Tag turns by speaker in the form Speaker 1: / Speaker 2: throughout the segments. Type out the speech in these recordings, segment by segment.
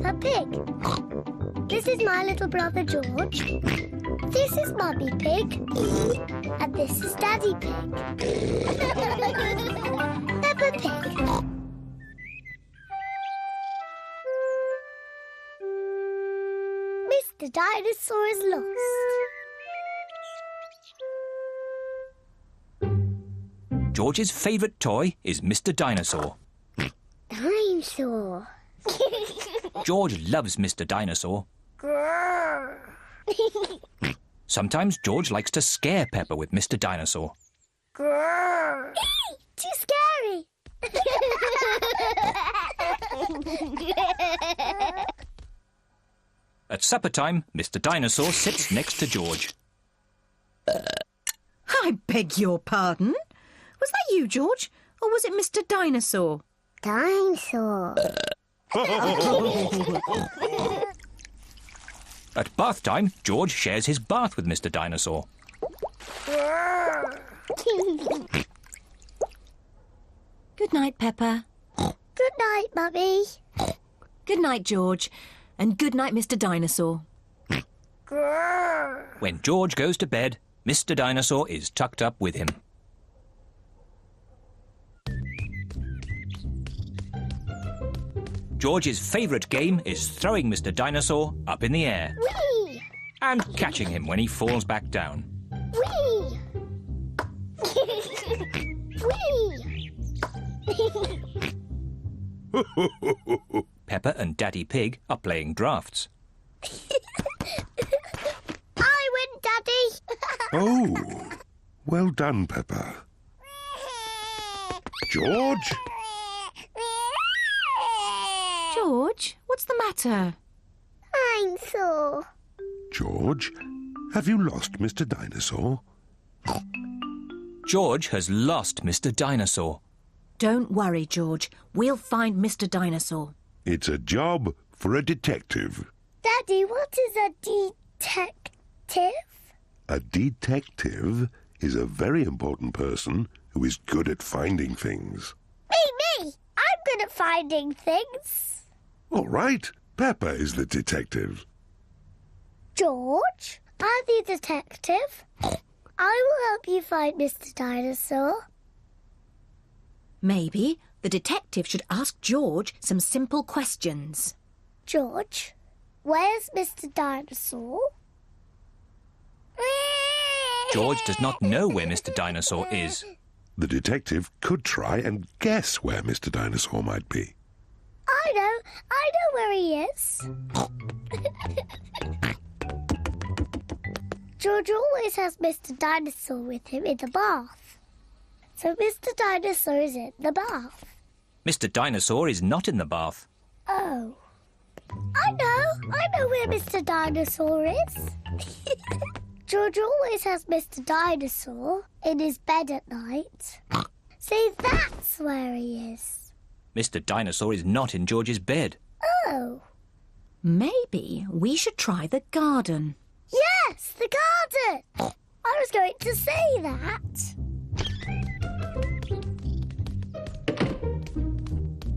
Speaker 1: Peppa Pig. This is my little brother George. This is Mummy Pig. And this is Daddy Pig. Peppa Pig. Mr. Dinosaur is lost.
Speaker 2: George's favourite toy is Mr. Dinosaur.
Speaker 1: Dinosaur.
Speaker 2: George loves Mr. Dinosaur.
Speaker 1: Grrr.
Speaker 2: Sometimes George likes to scare Peppa with Mr. Dinosaur.
Speaker 1: Grrr. Too scary.
Speaker 2: At supper time, Mr. Dinosaur sits next to George.
Speaker 3: I beg your pardon? Was that you, George? Or was it Mr. Dinosaur?
Speaker 1: Dinosaur.
Speaker 2: At bath time, George shares his bath with Mr. Dinosaur.
Speaker 3: Good night, Peppa.
Speaker 1: Good night, Mummy.
Speaker 3: Good night, George. And good night, Mr. Dinosaur.
Speaker 1: Grrr.
Speaker 2: When George goes to bed, Mr. Dinosaur is tucked up with him. George's favourite game is throwing Mr. Dinosaur up in the air
Speaker 1: Whee!
Speaker 2: and catching him when he falls back down.
Speaker 1: Whee! Whee!
Speaker 2: Peppa and Daddy Pig are playing drafts.
Speaker 1: I win, Daddy.
Speaker 4: Oh, well done, Peppa. George?
Speaker 3: George, what's the matter?
Speaker 1: I'm sore.
Speaker 4: George, have you lost Mr. Dinosaur?
Speaker 2: George has lost Mr. Dinosaur.
Speaker 3: Don't worry, George. We'll find Mr. Dinosaur.
Speaker 4: It's a job for a detective.
Speaker 1: Daddy, what is a detective?
Speaker 4: A detective is a very important person who is good at finding things.
Speaker 1: Me! I'm good at finding things.
Speaker 4: All right, Peppa is the detective.
Speaker 1: George, I'm the detective. I will help you find Mr. Dinosaur.
Speaker 3: Maybe the detective should ask George some simple questions.
Speaker 1: George, where's Mr. Dinosaur?
Speaker 2: George does not know where Mr. Dinosaur is.
Speaker 4: The detective could try and guess where Mr. Dinosaur might be.
Speaker 1: I know where he is. George always has Mr. Dinosaur with him in the bath. So Mr. Dinosaur is in the bath.
Speaker 2: Mr. Dinosaur is not in the bath.
Speaker 1: Oh. I know where Mr. Dinosaur is. George always has Mr. Dinosaur in his bed at night. See, that's where he is.
Speaker 2: Mr. Dinosaur is not in George's bed.
Speaker 1: Oh.
Speaker 3: Maybe we should try the garden.
Speaker 1: Yes, the garden. I was going to say that.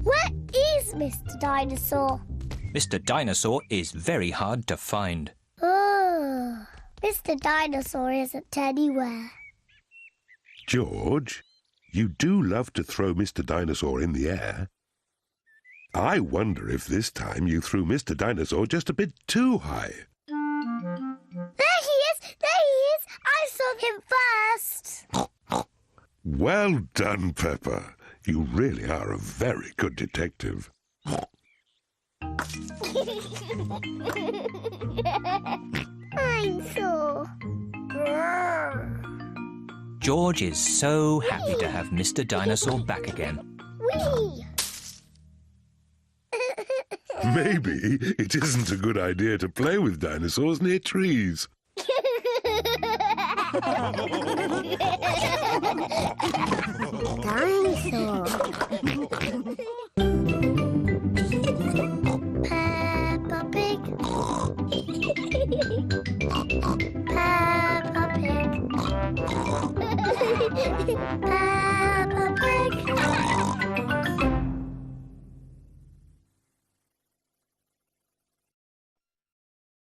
Speaker 1: Where is Mr. Dinosaur?
Speaker 2: Mr. Dinosaur is very hard to find.
Speaker 1: Oh, Mr. Dinosaur isn't anywhere.
Speaker 4: George, you do love to throw Mr. Dinosaur in the air. I wonder if this time you threw Mr. Dinosaur just a bit too high.
Speaker 1: There he is! I saw him first.
Speaker 4: Well done, Peppa. You really are a very good detective.
Speaker 1: I'm sore.
Speaker 2: George is so happy to have Mr. Dinosaur back again.
Speaker 1: Whee!
Speaker 4: Maybe it isn't a good idea to play with dinosaurs near trees.
Speaker 1: Dinosaur. Peppa Pig. Peppa Pig.